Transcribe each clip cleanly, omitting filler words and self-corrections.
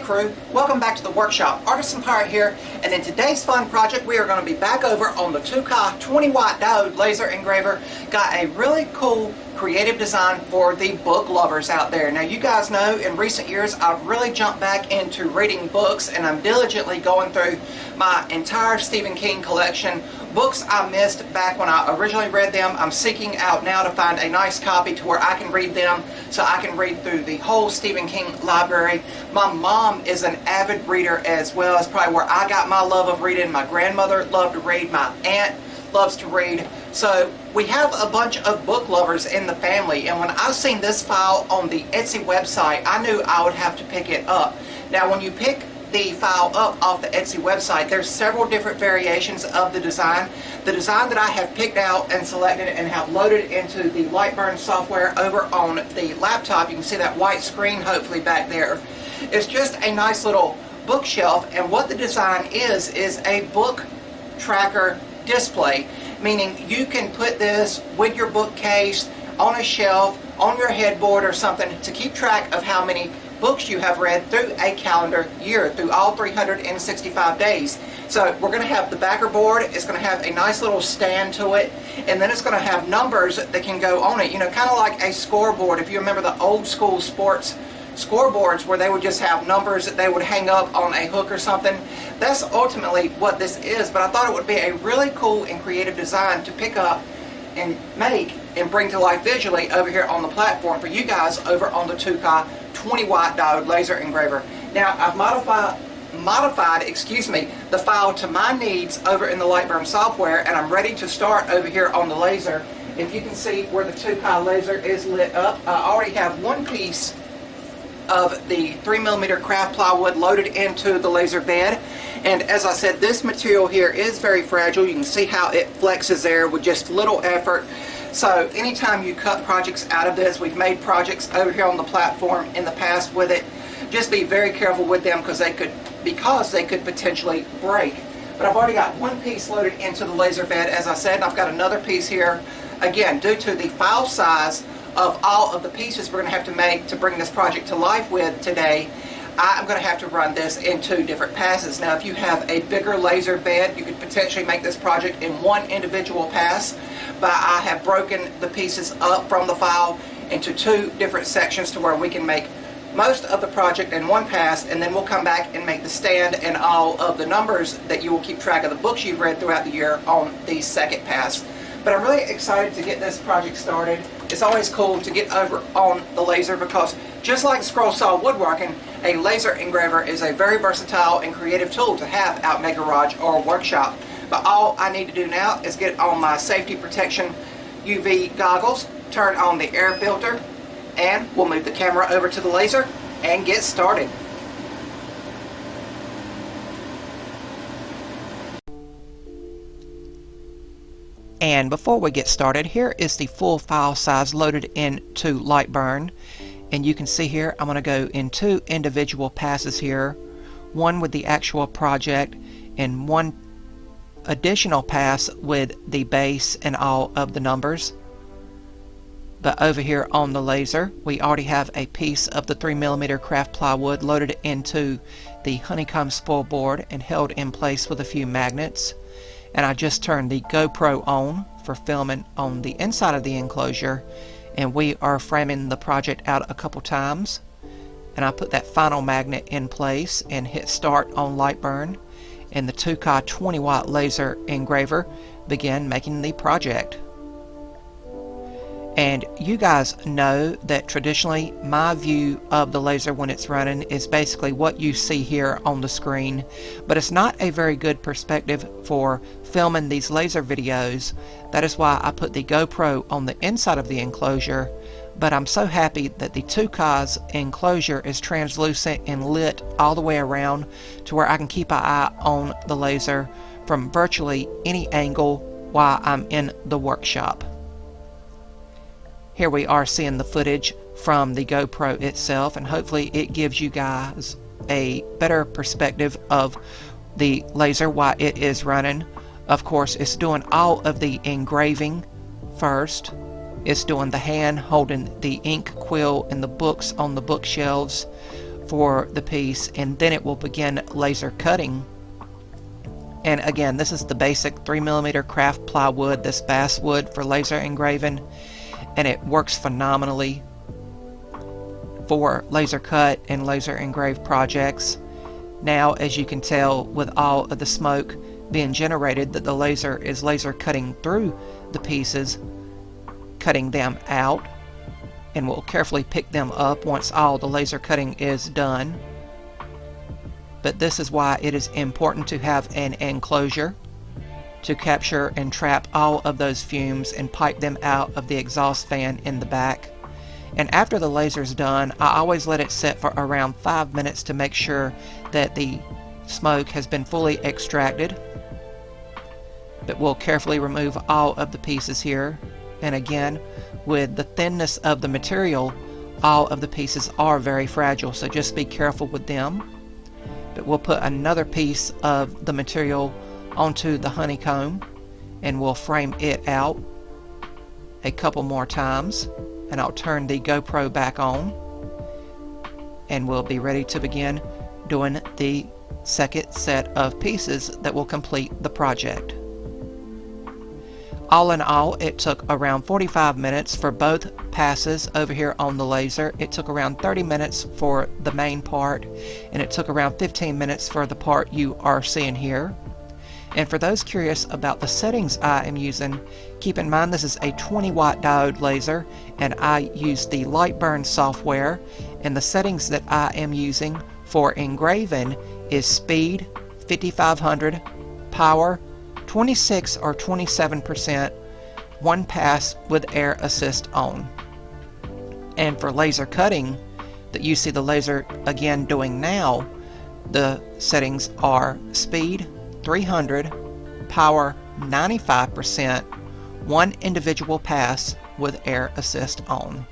crew, welcome back to the workshop. Artisan Pirate here, and in today's fun project we are going to be back over on the TOOCAA 20W laser engraver. Got a really cool creative design for the book lovers out there. Now you guys know in recent years I've really jumped back into reading books, and I'm diligently going through my entire Stephen King collection. Books I missed back when I originally read them, I'm seeking out now to find a nice copy to where I can read them, so I can read through the whole Stephen King library. My mom is an avid reader as well. It's probably where I got my love of reading. My grandmother loved to read. My aunt loves to read. So we have a bunch of book lovers in the family, and when I seen this file on the Etsy website, I knew I would have to pick it up. Now when you pick the file up off the Etsy website, there's several different variations of the design. The design that I have picked out and selected and have loaded into the Lightburn software over on the laptop, you can see that white screen hopefully back there, is just a nice little bookshelf. And what the design is a book tracker display, meaning you can put this with your bookcase, on a shelf, on your headboard or something, to keep track of how many books you have read through a calendar year, through all 365 days. So we're going to have the backer board. It's going to have a nice little stand to it, and then it's going to have numbers that can go on it, you know, kind of like a scoreboard. If you remember the old school sports scoreboards where they would just have numbers that they would hang up on a hook or something, that's ultimately what this is. But I thought it would be a really cool and creative design to pick up and make and bring to life visually over here on the platform for you guys over on the TOOCAA 20W diode laser engraver. Now I've modified the file to my needs over in the Lightburn software, and I'm ready to start over here on the laser. If you can see where the TOOCAA laser is lit up, I already have one piece of the 3mm craft plywood loaded into the laser bed. And as I said, this material here is very fragile. You can see how it flexes there with just little effort. So anytime you cut projects out of this, we've made projects over here on the platform in the past with it, just be very careful with them because they could potentially break. But I've already got one piece loaded into the laser bed, as I said, and I've got another piece here. Again, due to the file size of all of the pieces we're going to have to make to bring this project to life with today, I'm going to have to run this in two different passes. Now if you have a bigger laser bed, you could potentially make this project in one individual pass, but I have broken the pieces up from the file into two different sections to where we can make most of the project in one pass, and then we'll come back and make the stand and all of the numbers that you will keep track of the books you've read throughout the year on the second pass. But I'm really excited to get this project started. It's always cool to get over on the laser because just like scroll saw woodworking, a laser engraver is a very versatile and creative tool to have out in a garage or a workshop. But all I need to do now is get on my safety protection UV goggles, turn on the air filter, and we'll move the camera over to the laser and get started. And before we get started, here is the full file size loaded into Lightburn. And you can see here I'm going to go in two individual passes here, one with the actual project and one additional pass with the base and all of the numbers. But over here on the laser, we already have a piece of the 3mm craft plywood loaded into the honeycomb spoil board and held in place with a few magnets. And I just turned the GoPro on for filming on the inside of the enclosure, and we are framing the project out a couple times. And I put that final magnet in place and hit start on Lightburn, and the TOOCAA 20W laser engraver began making the project. And you guys know that traditionally my view of the laser when it's running is basically what you see here on the screen, but it's not a very good perspective for filming these laser videos. That is why I put the GoPro on the inside of the enclosure, but I'm so happy that the TOOCAA's enclosure is translucent and lit all the way around to where I can keep an eye on the laser from virtually any angle while I'm in the workshop. Here we are seeing the footage from the GoPro itself, and hopefully it gives you guys a better perspective of the laser while it is running. Of course, it's doing all of the engraving first. It's doing the hand holding the ink quill and the books on the bookshelves for the piece, and then it will begin laser cutting. And again, this is the basic 3mm craft plywood, this basswood for laser engraving, and it works phenomenally for laser cut and laser engraved projects. Now, as you can tell with all of the smoke being generated, that the laser is laser cutting through the pieces, cutting them out, and we'll carefully pick them up once all the laser cutting is done. But this is why it is important to have an enclosure to capture and trap all of those fumes and pipe them out of the exhaust fan in the back. And after the laser's done, I always let it sit for around 5 minutes to make sure that the smoke has been fully extracted. But we'll carefully remove all of the pieces here. And again, with the thinness of the material, all of the pieces are very fragile, so just be careful with them. But we'll put another piece of the material onto the honeycomb and we'll frame it out a couple more times, and I'll turn the GoPro back on and we'll be ready to begin doing the second set of pieces that will complete the project. All in all, it took around 45 minutes for both passes over here on the laser. It took around 30 minutes for the main part, and it took around 15 minutes for the part you are seeing here. And for those curious about the settings I am using, keep in mind this is a 20-watt diode laser, and I use the Lightburn software, and the settings that I am using for engraving is speed 5500, power 26 or 27%, one pass with air assist on. And for laser cutting, that you see the laser again doing now, the settings are speed 300, power 95%, one individual pass with air assist on.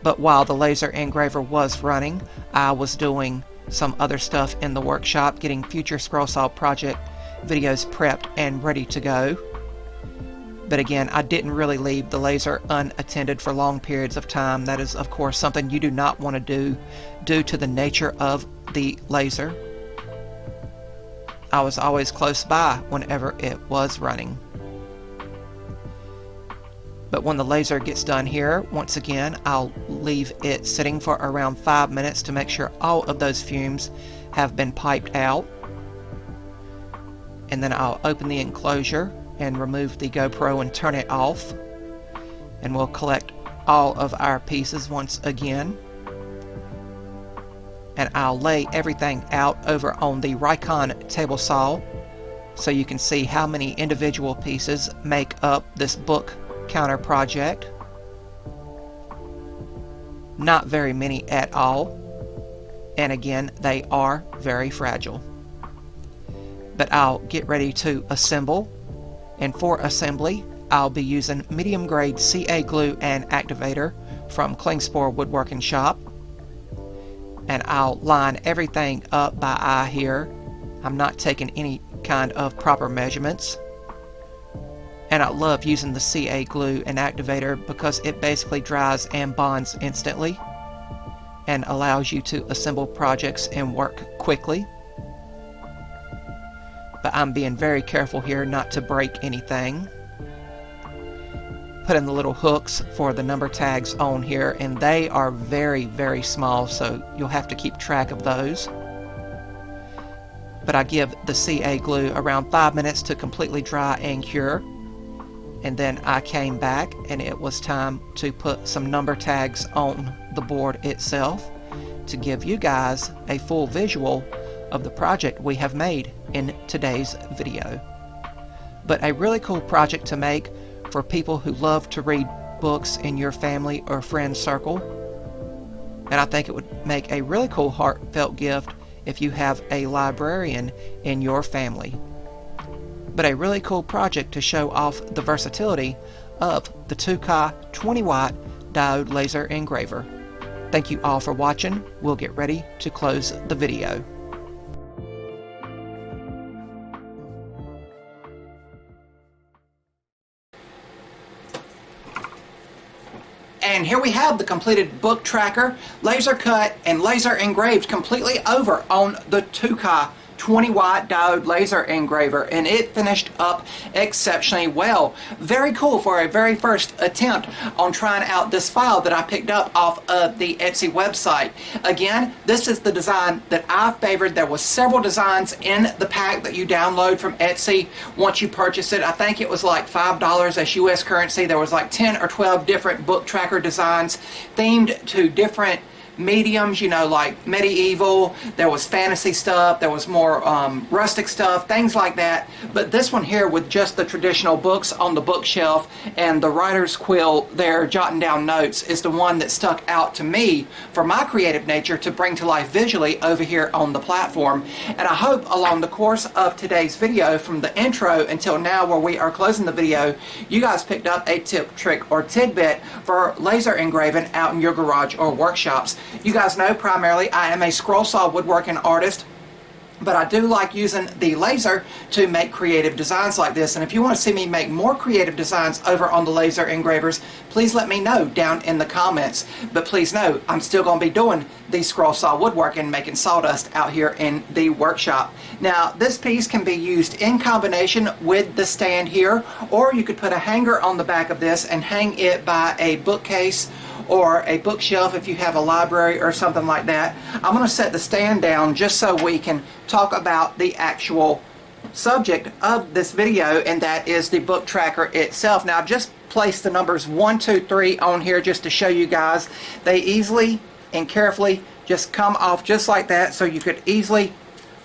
But while the laser engraver was running, I was doing some other stuff in the workshop, getting future Scroll Saw project videos prepped and ready to go. But again, I didn't really leave the laser unattended for long periods of time. That is, of course, something you do not want to do due to the nature of the laser. I was always close by whenever it was running. But when the laser gets done here, once again, I'll leave it sitting for around 5 minutes to make sure all of those fumes have been piped out. And then I'll open the enclosure and remove the GoPro and turn it off. And we'll collect all of our pieces once again. And I'll lay everything out over on the Rikon table saw so you can see how many individual pieces make up this book counter project. Not very many at all, and again, they are very fragile. But I'll get ready to assemble, and for assembly I'll be using medium grade CA glue and activator from Klingspor Woodworking Shop, and I'll line everything up by eye here. I'm not taking any kind of proper measurements. And I love using the CA glue and activator because it basically dries and bonds instantly and allows you to assemble projects and work quickly. But I'm being very careful here not to break anything. Put in the little hooks for the number tags on here, and they are very, very small, so you'll have to keep track of those. But I give the CA glue around 5 minutes to completely dry and cure. And then I came back and it was time to put some number tags on the board itself to give you guys a full visual of the project we have made in today's video. But a really cool project to make for people who love to read books in your family or friend circle. And I think it would make a really cool heartfelt gift if you have a librarian in your family. But a really cool project to show off the versatility of the TOOCAA 20-watt diode laser engraver. Thank you all for watching. We'll get ready to close the video. And here we have the completed book tracker, laser cut and laser engraved completely over on the TOOCAA 20-watt diode laser engraver, and it finished up exceptionally well. Very cool for a very first attempt on trying out this file that I picked up off of the Etsy website. Again, this is the design that I favored. There was several designs in the pack that you download from Etsy once you purchase it. I think it was like $5 as US currency. There was like 10 or 12 different book tracker designs themed to different mediums, you know, like medieval, there was fantasy stuff, there was more rustic stuff, things like that. But this one here with just the traditional books on the bookshelf and the writer's quill there jotting down notes is the one that stuck out to me for my creative nature to bring to life visually over here on the platform. And I hope along the course of today's video, from the intro until now where we are closing the video, you guys picked up a tip, trick, or tidbit for laser engraving out in your garage or workshops. You guys know primarily I am a scroll saw woodworking artist, but I do like using the laser to make creative designs like this. And if you want to see me make more creative designs over on the laser engravers, please let me know down in the comments. But please know, I'm still going to be doing the scroll saw woodworking, making sawdust out here in the workshop. Now, this piece can be used in combination with the stand here, or you could put a hanger on the back of this and hang it by a bookcase or a bookshelf if you have a library or something like that. I'm going to set the stand down just so we can talk about the actual subject of this video, and that is the book tracker itself. Now, I've just placed the numbers 1, 2, 3 on here just to show you guys. They easily and carefully just come off just like that, so you could easily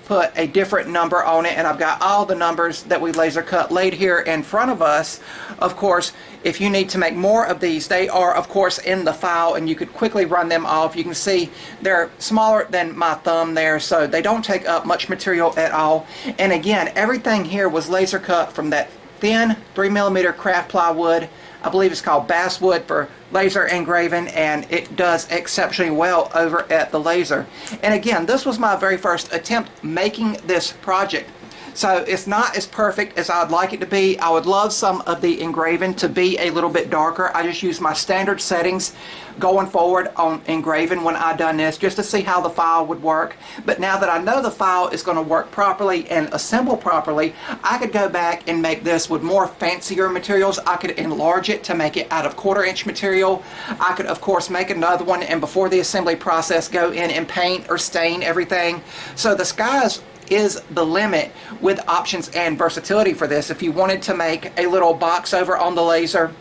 put a different number on it. And I've got all the numbers that we laser cut laid here in front of us. Of course, if you need to make more of these, they are of course in the file, and you could quickly run them off. You can see they're smaller than my thumb there, so they don't take up much material at all. And again, everything here was laser cut from that thin 3mm craft plywood. I believe it's called basswood for laser engraving, and it does exceptionally well over at the laser. And again, this was my very first attempt making this project, so it's not as perfect as I'd like it to be. I would love some of the engraving to be a little bit darker. I just use my standard settings going forward on engraving when I done this, just to see how the file would work. But now that I know the file is going to work properly and assemble properly, I could go back and make this with more fancier materials. I could enlarge it to make it out of 1/4-inch material. I could of course make another one, and before the assembly process go in and paint or stain everything. So the sky's is the limit with options and versatility for this. If you wanted to make a little box over on the laser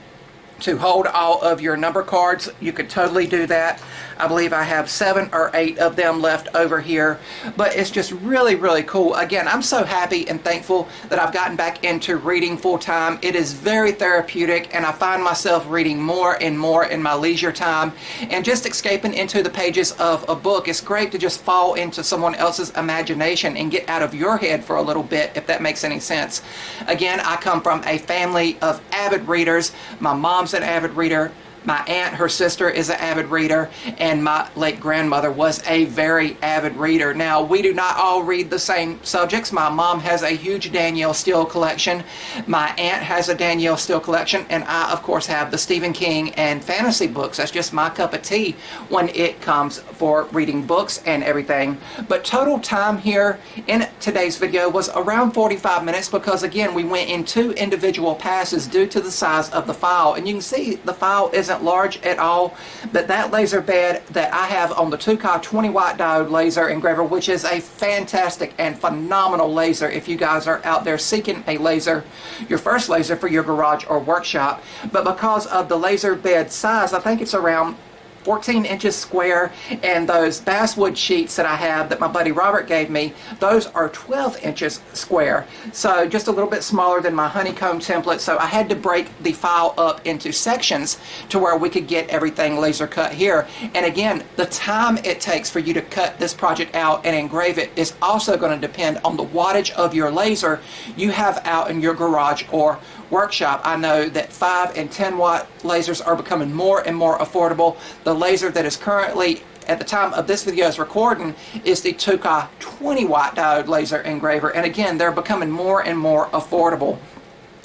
to hold all of your number cards, you could totally do that. I believe I have 7 or 8 of them left over here, but it's just really, really cool. Again, I'm so happy and thankful that I've gotten back into reading full-time. It is very therapeutic, and I find myself reading more and more in my leisure time, and just escaping into the pages of a book. It's great to just fall into someone else's imagination and get out of your head for a little bit, if that makes any sense. Again, I come from a family of avid readers. My mom's an avid reader. My aunt, her sister, is an avid reader, and my late grandmother was a very avid reader. Now, we do not all read the same subjects. My mom has a huge Danielle Steele collection. My aunt has a Danielle Steele collection, and I, of course, have the Stephen King and fantasy books. That's just my cup of tea when it comes for reading books and everything. But total time here in today's video was around 45 minutes because, again, we went in 2 individual passes due to the size of the file. And you can see the file isn't large at all, but that laser bed that I have on the TOOCAA 20-watt diode laser engraver, which is a fantastic and phenomenal laser if you guys are out there seeking a laser, your first laser for your garage or workshop. But because of the laser bed size, I think it's around 14 inches square, and those basswood sheets that I have that my buddy Robert gave me, those are 12 inches square, so just a little bit smaller than my honeycomb template. So I had to break the file up into sections to where we could get everything laser cut here. And again, the time it takes for you to cut this project out and engrave it is also going to depend on the wattage of your laser you have out in your garage or workshop. I know that 5 and 10 watt lasers are becoming more and more affordable. The laser that is currently, at the time of this video's recording, is the TOOCAA 20-watt diode laser engraver, and again, they're becoming more and more affordable.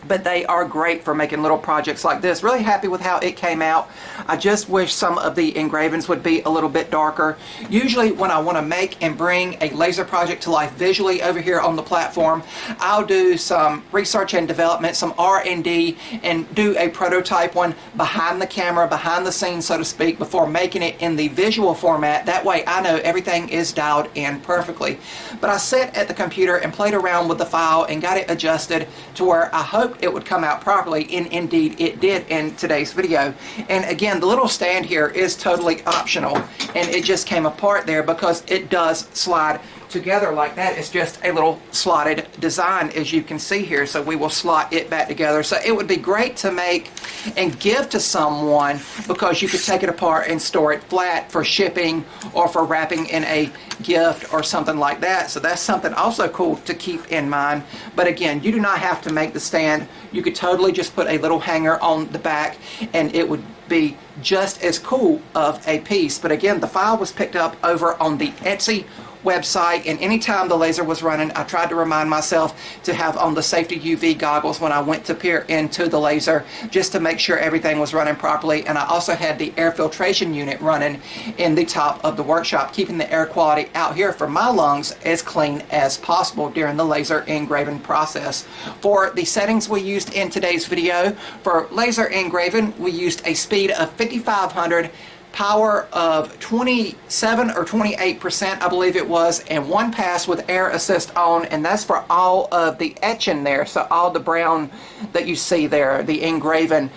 but they are great for making little projects like this. Really happy with how it came out. I just wish some of the engravings would be a little bit darker. Usually when I want to make and bring a laser project to life visually over here on the platform, I'll do some research and development, some R&D, and do a prototype one behind the camera, behind the scenes, so to speak, before making it in the visual format. That way I know everything is dialed in perfectly. But I sat at the computer and played around with the file and got it adjusted to where I hope it would come out properly, and indeed it did in today's video. And again, the little stand here is totally optional, and it just came apart there because it does slide together like that. It's just a little slotted design, as you can see here, so we will slot it back together. So it would be great to make and give to someone, because you could take it apart and store it flat for shipping or for wrapping in a gift or something like that. So that's something also cool to keep in mind. But again, you do not have to make the stand. You could totally just put a little hanger on the back and it would be just as cool of a piece. But again, the file was picked up over on the Etsy website, and anytime the laser was running, I tried to remind myself to have on the safety UV goggles when I went to peer into the laser, just to make sure everything was running properly. And I also had the air filtration unit running in the top of the workshop, keeping the air quality out here for my lungs as clean as possible during the laser engraving process. For the settings we used in today's video, for laser engraving, we used a speed of 5500, power of 27 or 28%, I believe it was, and one pass with air assist on, and that's for all of the etching there. So all the brown that you see there, the engraving,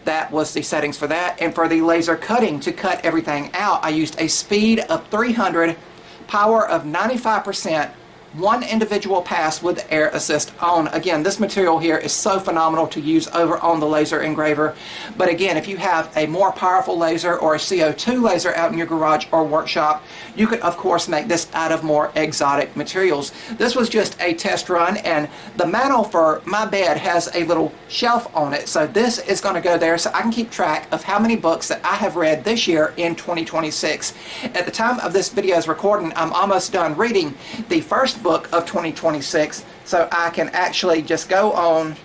that was the settings for that. And for the laser cutting, to cut everything out, I used a speed of 300, power of 95%, one individual pass with air assist on. Again, this material here is so phenomenal to use over on the laser engraver. But again, if you have a more powerful laser or a CO2 laser out in your garage or workshop, you could of course make this out of more exotic materials. This was just a test run, and the mantle for my bed has a little shelf on it, so this is going to go there so I can keep track of how many books that I have read this year in 2026. At the time of this video's recording, I'm almost done reading the first book of 2026, so I can actually just go on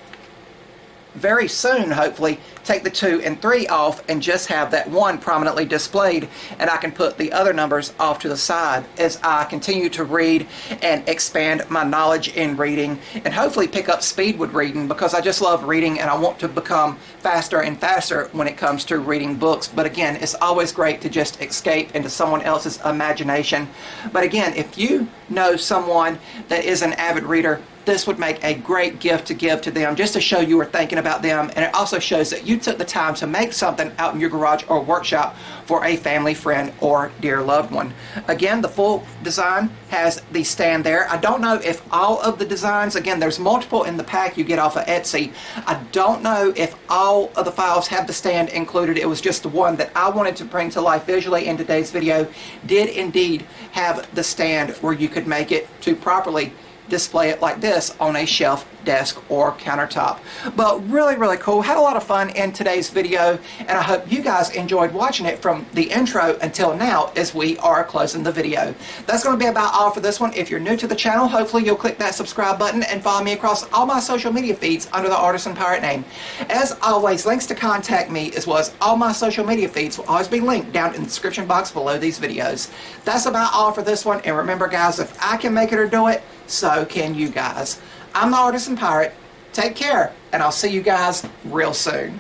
very soon, hopefully, take the 2 and 3 off and just have that 1 prominently displayed, and I can put the other numbers off to the side as I continue to read and expand my knowledge in reading, and hopefully pick up speed with reading, because I just love reading and I want to become faster and faster when it comes to reading books. But again, it's always great to just escape into someone else's imagination. But again, if you know someone that is an avid reader, this would make a great gift to give to them, just to show you were thinking about them. And it also shows that you took the time to make something out in your garage or workshop for a family, friend, or dear loved one. Again, the full design has the stand there. I don't know if all of the designs, again, there's multiple in the pack you get off of Etsy. I don't know if all of the files have the stand included. It was just the one that I wanted to bring to life visually in today's video did indeed have the stand where you could make it to properly display it like this on a shelf, desk, or countertop. But really cool. Had a lot of fun in today's video, and I hope you guys enjoyed watching it from the intro until now as we are closing the video. That's going to be about all for this one. If you're new to the channel, hopefully you'll click that subscribe button and follow me across all my social media feeds under the Artisan Pirate name. As always, links to contact me as well as all my social media feeds will always be linked down in the description box below these videos. That's about all for this one, and remember guys, if I can make it or do it, so can you guys. I'm the Artisan Pirate. Take care, and I'll see you guys real soon.